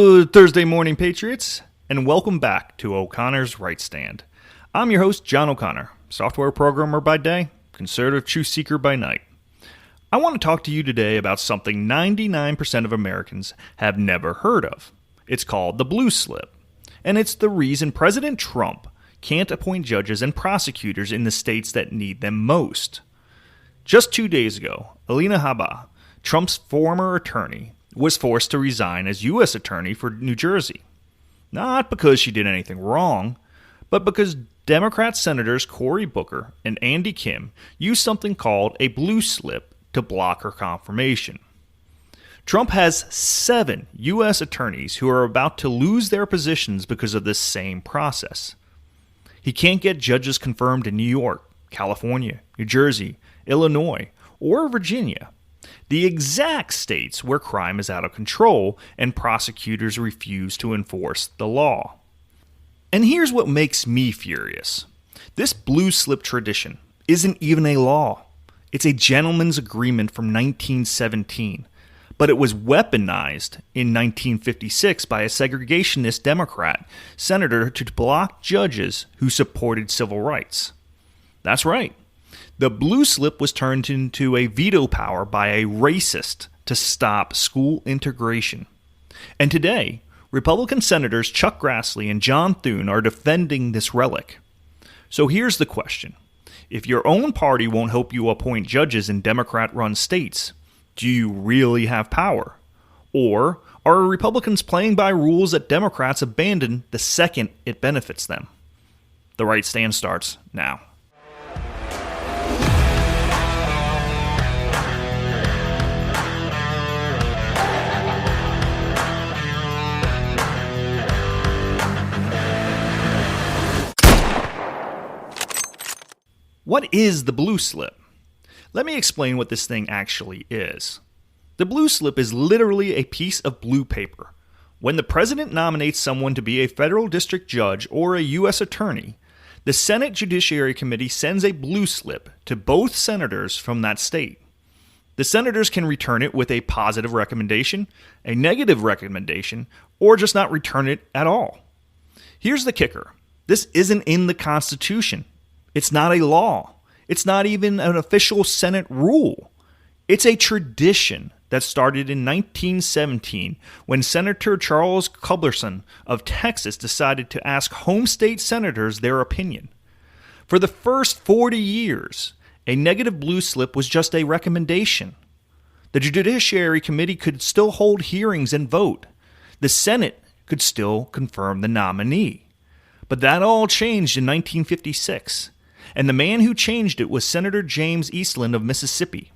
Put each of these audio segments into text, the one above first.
Good Thursday morning, Patriots, and welcome back to O'Connor's Right Stand. I'm your host, John O'Connor, software programmer by day, conservative truth seeker by night. I want to talk to you today about something 99% of Americans have never heard of. It's called the blue slip, and it's the reason President Trump can't appoint judges and prosecutors in the states that need them most. Just 2 days ago, Alina Habba, Trump's former attorney, was forced to resign as U.S. attorney for New Jersey. Not because she did anything wrong, but because Democrat Senators Cory Booker and Andy Kim used something called a blue slip to block her confirmation. Trump has 7 U.S. attorneys who are about to lose their positions because of this same process. He can't get judges confirmed in New York, California, New Jersey, Illinois, or Virginia, the exact states where crime is out of control and prosecutors refuse to enforce the law. And here's what makes me furious. This blue slip tradition isn't even a law. It's a gentleman's agreement from 1917, but it was weaponized in 1956 by a segregationist Democrat senator to block judges who supported civil rights. That's right. The blue slip was turned into a veto power by a racist to stop school integration. And today, Republican Senators Chuck Grassley and John Thune are defending this relic. So here's the question. If your own party won't help you appoint judges in Democrat-run states, do you really have power? Or are Republicans playing by rules that Democrats abandon the second it benefits them? The Right Stand starts now. What is the blue slip? Let me explain what this thing actually is. The blue slip is literally a piece of blue paper. When the president nominates someone to be a federal district judge or a U.S. attorney, the Senate Judiciary Committee sends a blue slip to both senators from that state. The senators can return it with a positive recommendation, a negative recommendation, or just not return it at all. Here's the kicker. This isn't in the Constitution. It's not a law. It's not even an official Senate rule. It's a tradition that started in 1917 when Senator Charles Culberson of Texas decided to ask home state senators their opinion. For the first 40 years, a negative blue slip was just a recommendation. The Judiciary Committee could still hold hearings and vote. The Senate could still confirm the nominee. But that all changed in 1956. And the man who changed it was Senator James Eastland of Mississippi.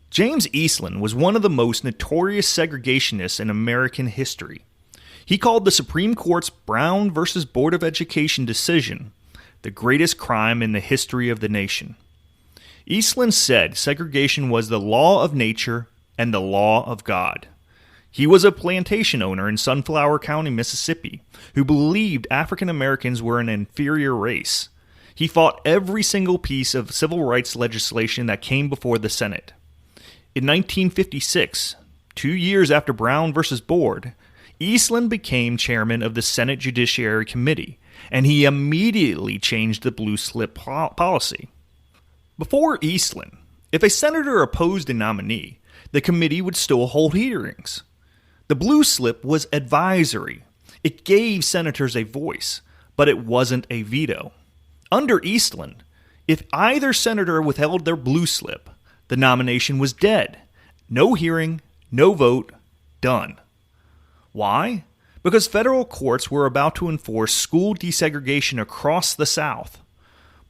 James Eastland was one of the most notorious segregationists in American history. He called the Supreme Court's Brown v. Board of Education decision the greatest crime in the history of the nation. Eastland said segregation was the law of nature and the law of God. He was a plantation owner in Sunflower County, Mississippi, who believed African Americans were an inferior race. He fought every single piece of civil rights legislation that came before the Senate. In 1956, 2 years after Brown v. Board, Eastland became chairman of the Senate Judiciary Committee, and he immediately changed the blue slip policy. Before Eastland, if a senator opposed a nominee, the committee would still hold hearings. The blue slip was advisory. It gave senators a voice, but it wasn't a veto. Under Eastland, if either senator withheld their blue slip, the nomination was dead. No hearing, no vote, done. Why? Because federal courts were about to enforce school desegregation across the South.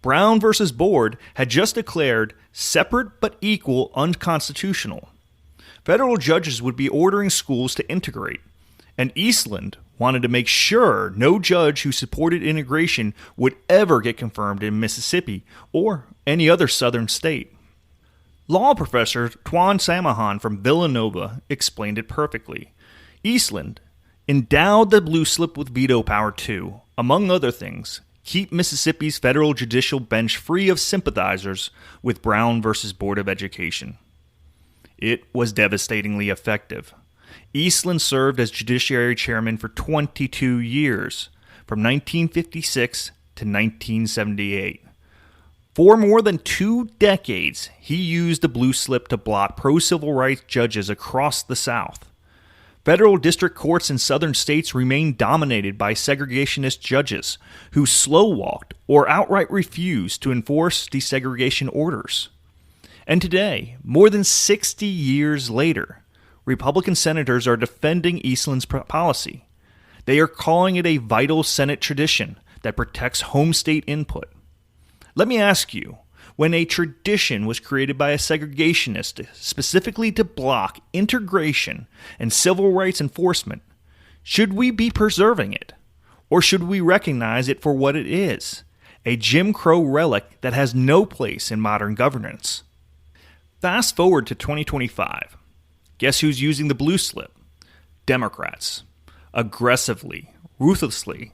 Brown v. Board had just declared separate but equal unconstitutional. Federal judges would be ordering schools to integrate, and Eastland wanted to make sure no judge who supported integration would ever get confirmed in Mississippi or any other southern state. Law professor Tuan Samahan from Villanova explained it perfectly. Eastland endowed the blue slip with veto power to, among other things, keep Mississippi's federal judicial bench free of sympathizers with Brown v. Board of Education. It was devastatingly effective. Eastland served as Judiciary Chairman for 22 years, from 1956 to 1978. For more than 2 decades, he used the blue slip to block pro-civil rights judges across the South. Federal district courts in southern states remain dominated by segregationist judges who slow-walked or outright refused to enforce desegregation orders. And today, more than 60 years later, Republican senators are defending Eastland's policy. They are calling it a vital Senate tradition that protects home state input. Let me ask you, when a tradition was created by a segregationist specifically to block integration and civil rights enforcement, should we be preserving it? Or should we recognize it for what it is, a Jim Crow relic that has no place in modern governance? Fast forward to 2025. Guess who's using the blue slip? Democrats. Aggressively, ruthlessly.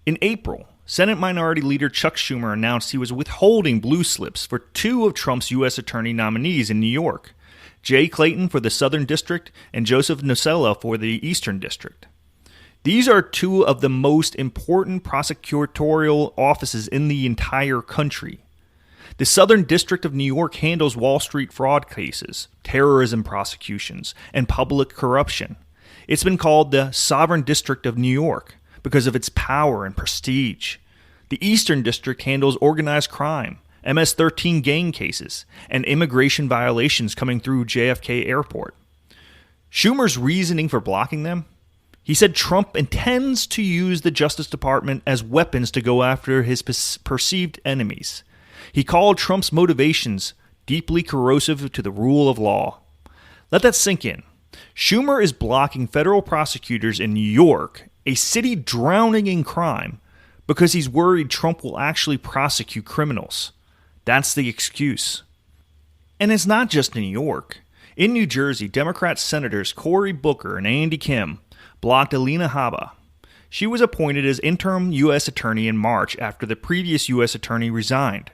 In April, Senate Minority Leader Chuck Schumer announced he was withholding blue slips for 2 of Trump's U.S. Attorney nominees in New York, Jay Clayton for the Southern District and Joseph Nocella for the Eastern District. These are 2 of the most important prosecutorial offices in the entire country. The Southern District of New York handles Wall Street fraud cases, terrorism prosecutions, and public corruption. It's been called the Sovereign District of New York because of its power and prestige. The Eastern District handles organized crime, MS-13 gang cases, and immigration violations coming through JFK Airport. Schumer's reasoning for blocking them? He said Trump intends to use the Justice Department as weapons to go after his perceived enemies. He called Trump's motivations deeply corrosive to the rule of law. Let that sink in. Schumer is blocking federal prosecutors in New York, a city drowning in crime, because he's worried Trump will actually prosecute criminals. That's the excuse. And it's not just New York. In New Jersey, Democrat Senators Cory Booker and Andy Kim blocked Alina Habba. She was appointed as interim U.S. Attorney in March after the previous U.S. Attorney resigned.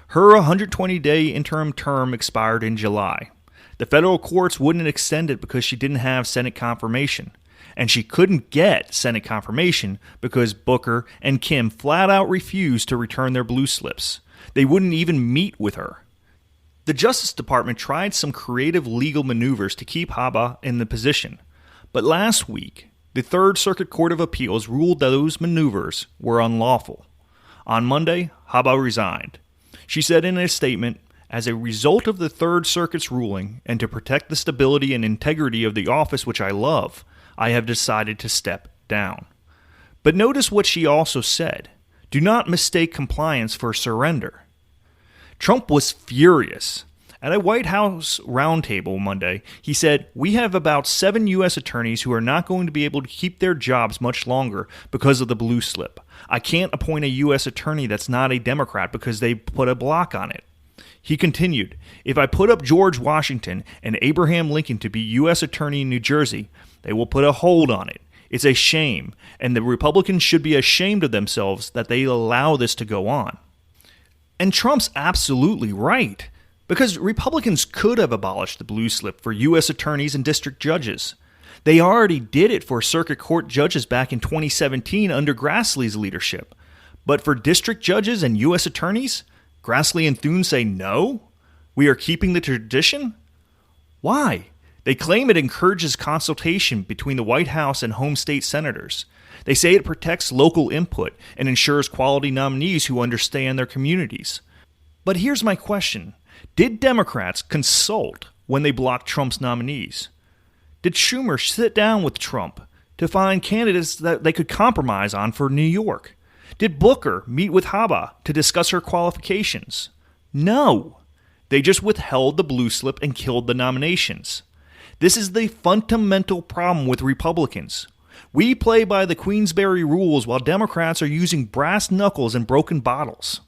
Her 120-day interim term expired in July. The federal courts wouldn't extend it because she didn't have Senate confirmation. And she couldn't get Senate confirmation because Booker and Kim flat out refused to return their blue slips. They wouldn't even meet with her. The Justice Department tried some creative legal maneuvers to keep Habba in the position. But last week, the Third Circuit Court of Appeals ruled that those maneuvers were unlawful. On Monday, Habba resigned. She said in a statement, "As a result of the Third Circuit's ruling, and to protect the stability and integrity of the office which I love, I have decided to step down." But notice what she also said. Do not mistake compliance for surrender. Trump was furious. At a White House roundtable Monday, he said, "We have about 7 U.S. attorneys who are not going to be able to keep their jobs much longer because of the blue slip. I can't appoint a U.S. attorney that's not a Democrat because they put a block on it." He continued, "If I put up George Washington and Abraham Lincoln to be U.S. attorney in New Jersey, they will put a hold on it. It's a shame, and the Republicans should be ashamed of themselves that they allow this to go on." And Trump's absolutely right, because Republicans could have abolished the blue slip for U.S. attorneys and district judges. They already did it for circuit court judges back in 2017 under Grassley's leadership. But for district judges and U.S. attorneys, Grassley and Thune say no? We are keeping the tradition? Why? They claim it encourages consultation between the White House and home state senators. They say it protects local input and ensures quality nominees who understand their communities. But here's my question. Did Democrats consult when they blocked Trump's nominees? Did Schumer sit down with Trump to find candidates that they could compromise on for New York? Did Booker meet with Habba to discuss her qualifications? No. They just withheld the blue slip and killed the nominations. This is the fundamental problem with Republicans. We play by the Queensberry rules while Democrats are using brass knuckles and broken bottles.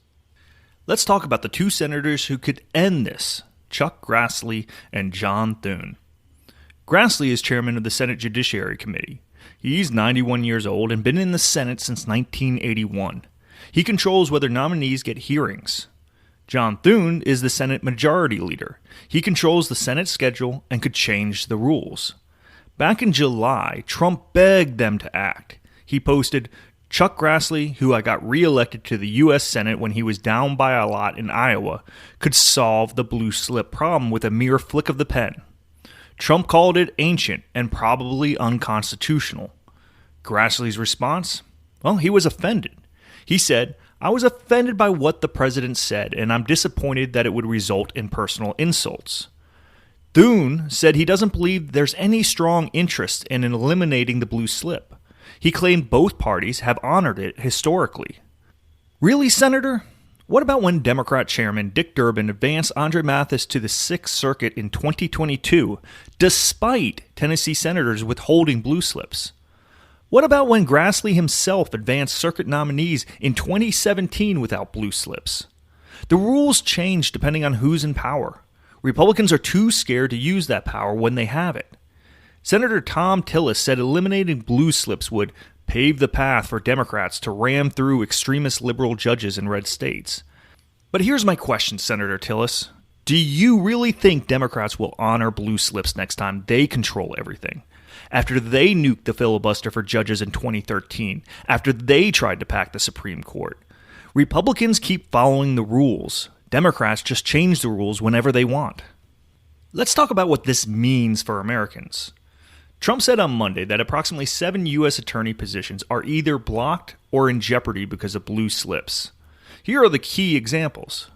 Let's talk about the 2 senators who could end this, Chuck Grassley and John Thune. Grassley is chairman of the Senate Judiciary Committee. He's 91 years old and been in the Senate since 1981. He controls whether nominees get hearings. John Thune is the Senate Majority Leader. He controls the Senate schedule and could change the rules. Back in July, Trump begged them to act. He posted, "Chuck Grassley, who I got reelected to the U.S. Senate when he was down by a lot in Iowa, could solve the blue slip problem with a mere flick of the pen." Trump called it ancient and probably unconstitutional. Grassley's response? Well, he was offended. He said, "I was offended by what the president said, and I'm disappointed that it would result in personal insults." Thune said he doesn't believe there's any strong interest in eliminating the blue slip. He claimed both parties have honored it historically. Really, Senator? What about when Democrat Chairman Dick Durbin advanced Andre Mathis to the Sixth Circuit in 2022, despite Tennessee senators withholding blue slips? What about when Grassley himself advanced circuit nominees in 2017 without blue slips? The rules change depending on who's in power. Republicans are too scared to use that power when they have it. Senator Tom Tillis said eliminating blue slips would pave the path for Democrats to ram through extremist liberal judges in red states. But here's my question, Senator Tillis. Do you really think Democrats will honor blue slips next time they control everything? After they nuked the filibuster for judges in 2013, after they tried to pack the Supreme Court. Republicans keep following the rules. Democrats just change the rules whenever they want. Let's talk about what this means for Americans. Trump said on Monday that approximately 7 U.S. attorney positions are either blocked or in jeopardy because of blue slips. Here are the key examples.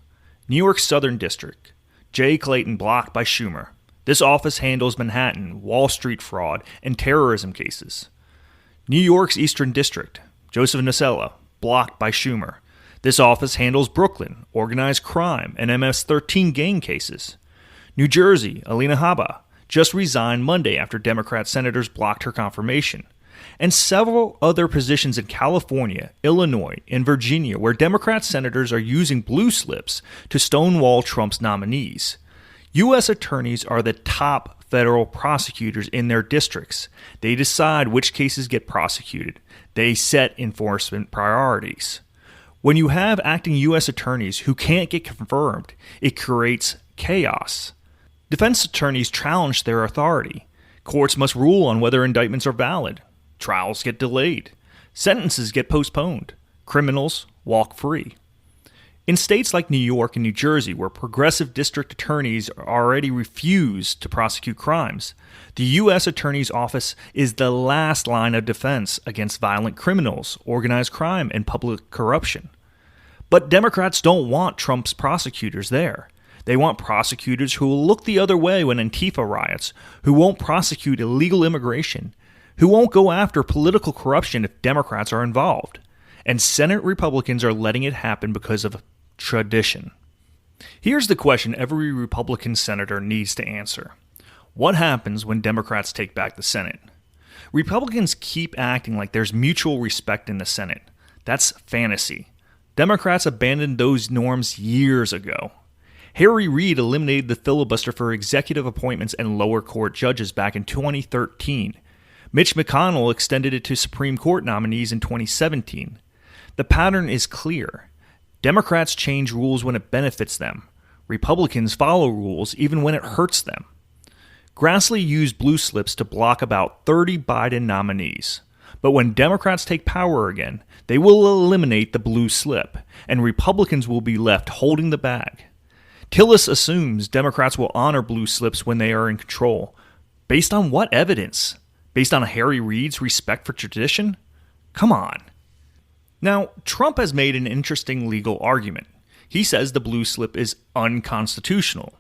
New York Southern District, Jay Clayton blocked by Schumer. This office handles Manhattan, Wall Street fraud, and terrorism cases. New York's Eastern District, Joseph Nacella, blocked by Schumer. This office handles Brooklyn, organized crime, and MS-13 gang cases. New Jersey, Alina Habba, just resigned Monday after Democrat senators blocked her confirmation. And several other positions in California, Illinois, and Virginia where Democrat senators are using blue slips to stonewall Trump's nominees. U.S. attorneys are the top federal prosecutors in their districts. They decide which cases get prosecuted. They set enforcement priorities. When you have acting U.S. attorneys who can't get confirmed, it creates chaos. Defense attorneys challenge their authority. Courts must rule on whether indictments are valid. Trials get delayed. Sentences get postponed. Criminals walk free. In states like New York and New Jersey, where progressive district attorneys already refuse to prosecute crimes, the U.S. Attorney's Office is the last line of defense against violent criminals, organized crime, and public corruption. But Democrats don't want Trump's prosecutors there. They want prosecutors who will look the other way when Antifa riots, who won't prosecute illegal immigration, who won't go after political corruption if Democrats are involved. And Senate Republicans are letting it happen because of tradition. Here's the question every Republican senator needs to answer. What happens when Democrats take back the Senate? Republicans keep acting like there's mutual respect in the Senate. That's fantasy. Democrats abandoned those norms years ago. Harry Reid eliminated the filibuster for executive appointments and lower court judges back in 2013. Mitch McConnell extended it to Supreme Court nominees in 2017. The pattern is clear. Democrats change rules when it benefits them. Republicans follow rules even when it hurts them. Grassley used blue slips to block about 30 Biden nominees. But when Democrats take power again, they will eliminate the blue slip, and Republicans will be left holding the bag. Tillis assumes Democrats will honor blue slips when they are in control. Based on what evidence? Based on Harry Reid's respect for tradition? Come on. Now, Trump has made an interesting legal argument. He says the blue slip is unconstitutional.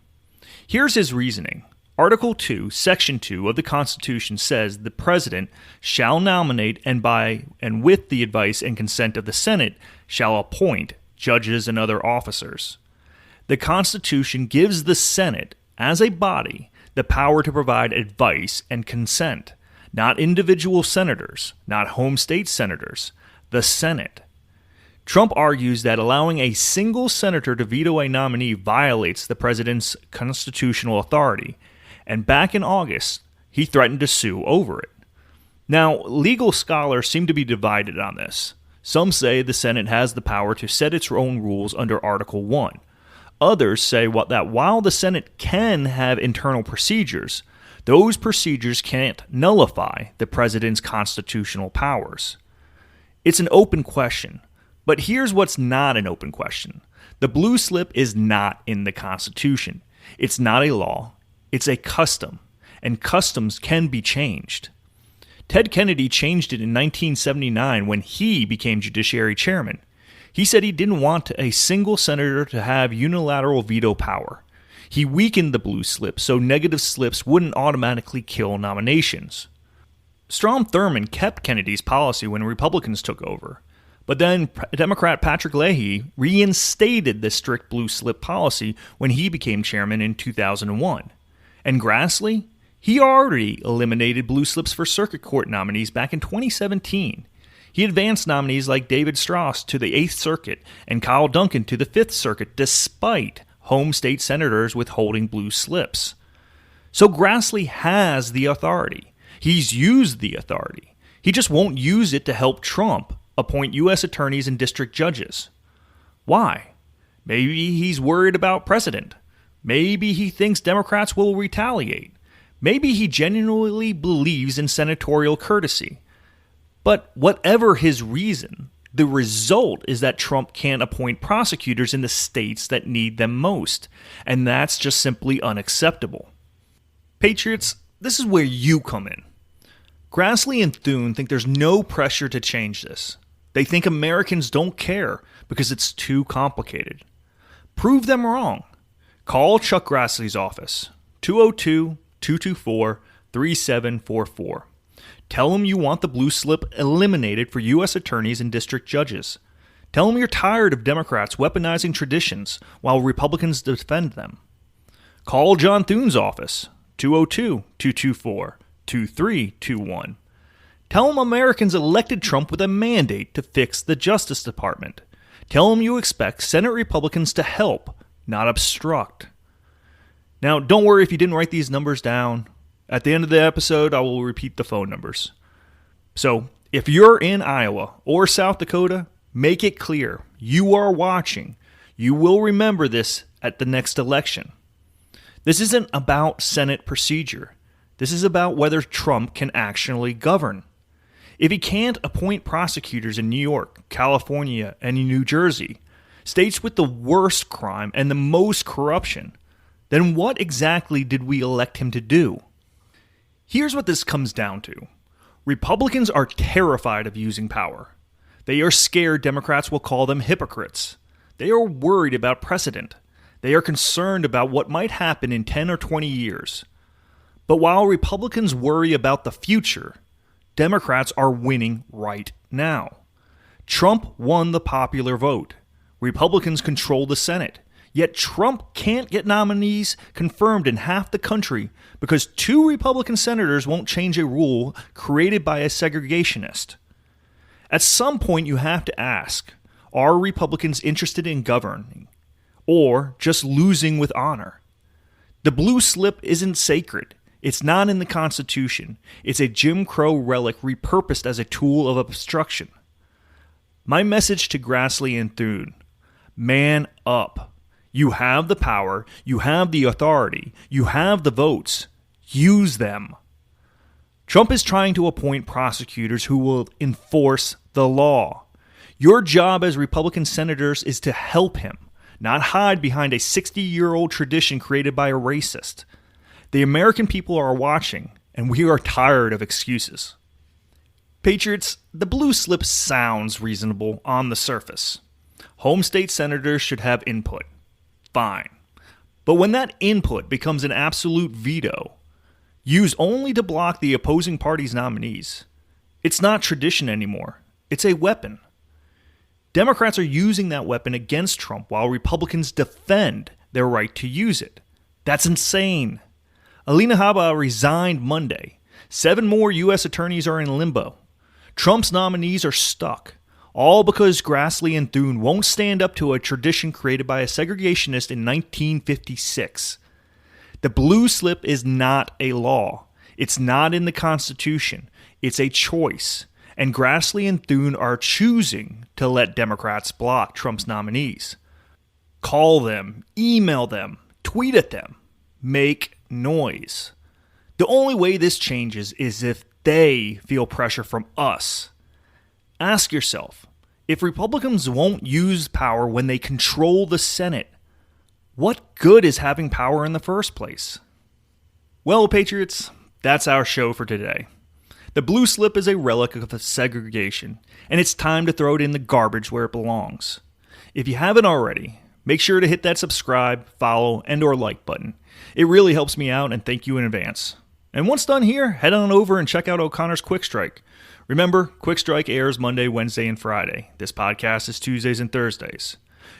Here's his reasoning. Article 2, Section 2 of the Constitution says the president shall nominate and by and with the advice and consent of the Senate shall appoint judges and other officers. The Constitution gives the Senate, as a body, the power to provide advice and consent, not individual senators, not home state senators, the Senate. Trump argues that allowing a single senator to veto a nominee violates the president's constitutional authority, and back in August, he threatened to sue over it. Now, legal scholars seem to be divided on this. Some say the Senate has the power to set its own rules under Article 1. Others say that while the Senate can have internal procedures, those procedures can't nullify the president's constitutional powers. It's an open question, but here's what's not an open question. The blue slip is not in the Constitution. It's not a law. It's a custom, and customs can be changed. Ted Kennedy changed it in 1979 when he became Judiciary Chairman. He said he didn't want a single senator to have unilateral veto power. He weakened the blue slip so negative slips wouldn't automatically kill nominations. Strom Thurmond kept Kennedy's policy when Republicans took over, but then Democrat Patrick Leahy reinstated the strict blue slip policy when he became chairman in 2001. And Grassley? He already eliminated blue slips for circuit court nominees back in 2017. He advanced nominees like David Strauss to the 8th Circuit and Kyle Duncan to the 5th Circuit despite home state senators withholding blue slips. So Grassley has the authority. He's used the authority. He just won't use it to help Trump appoint U.S. attorneys and district judges. Why? Maybe he's worried about precedent. Maybe he thinks Democrats will retaliate. Maybe he genuinely believes in senatorial courtesy. But whatever his reason, the result is that Trump can't appoint prosecutors in the states that need them most, and that's just simply unacceptable. Patriots, this is where you come in. Grassley and Thune think there's no pressure to change this. They think Americans don't care because it's too complicated. Prove them wrong. Call Chuck Grassley's office, 202-224-3744. Tell him you want the blue slip eliminated for U.S. attorneys and district judges. Tell him you're tired of Democrats weaponizing traditions while Republicans defend them. Call John Thune's office, 202-224-2321. Tell him Americans elected Trump with a mandate to fix the Justice Department. Tell him you expect Senate Republicans to help, not obstruct. Now, don't worry if you didn't write these numbers down. At the end of the episode, I will repeat the phone numbers. So, if you're in Iowa or South Dakota, make it clear you are watching. You will remember this at the next election. This isn't about Senate procedure. This is about whether Trump can actually govern. If he can't appoint prosecutors in New York, California, and New Jersey, states with the worst crime and the most corruption, then what exactly did we elect him to do? Here's what this comes down to. Republicans are terrified of using power. They are scared Democrats will call them hypocrites. They are worried about precedent. They are concerned about what might happen in 10 or 20 years. But while Republicans worry about the future, Democrats are winning right now. Trump won the popular vote. Republicans control the Senate. Yet Trump can't get nominees confirmed in half the country because 2 Republican senators won't change a rule created by a segregationist. At some point you have to ask, are Republicans interested in governing or just losing with honor? The blue slip isn't sacred. It's not in the Constitution. It's a Jim Crow relic repurposed as a tool of obstruction. My message to Grassley and Thune: man up. You have the power, you have the authority, you have the votes. Use them. Trump is trying to appoint prosecutors who will enforce the law. Your job as Republican senators is to help him, not hide behind a 60-year-old tradition created by a racist. The American people are watching, and we are tired of excuses. Patriots, the blue slip sounds reasonable on the surface. Home state senators should have input. Fine. But when that input becomes an absolute veto, used only to block the opposing party's nominees, it's not tradition anymore. It's a weapon. Democrats are using that weapon against Trump while Republicans defend their right to use it. That's insane. Alina Habba resigned Monday. 7 more U.S. attorneys are in limbo. Trump's nominees are stuck. All because Grassley and Thune won't stand up to a tradition created by a segregationist in 1956. The blue slip is not a law. It's not in the Constitution. It's a choice. And Grassley and Thune are choosing to let Democrats block Trump's nominees. Call them, email them, tweet at them. Make noise. The only way this changes is if they feel pressure from us. Ask yourself, if Republicans won't use power when they control the Senate, what good is having power in the first place? Well, Patriots, that's our show for today. The blue slip is a relic of segregation, and it's time to throw it in the garbage where it belongs. If you haven't already, make sure to hit that subscribe, follow, and/or like button. It really helps me out, and thank you in advance. And once done here, head on over and check out O'Connor's Quick Strike. Remember, Quick Strike airs Monday, Wednesday, and Friday. This podcast is Tuesdays and Thursdays.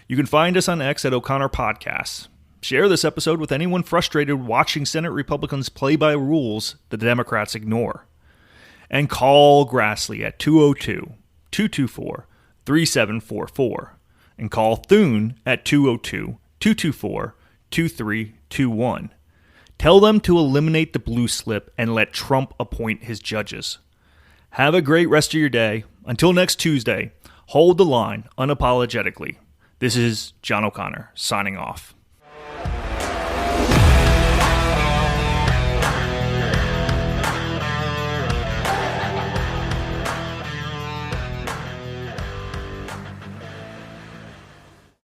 You can find us on X at O'Connor Podcasts. Share this episode with anyone frustrated watching Senate Republicans play by rules that the Democrats ignore. And call Grassley at 202-224-3744. And call Thune at 202-224-2321. Tell them to eliminate the blue slip and let Trump appoint his judges. Have a great rest of your day. Until next Tuesday, hold the line unapologetically. This is John O'Connor, signing off.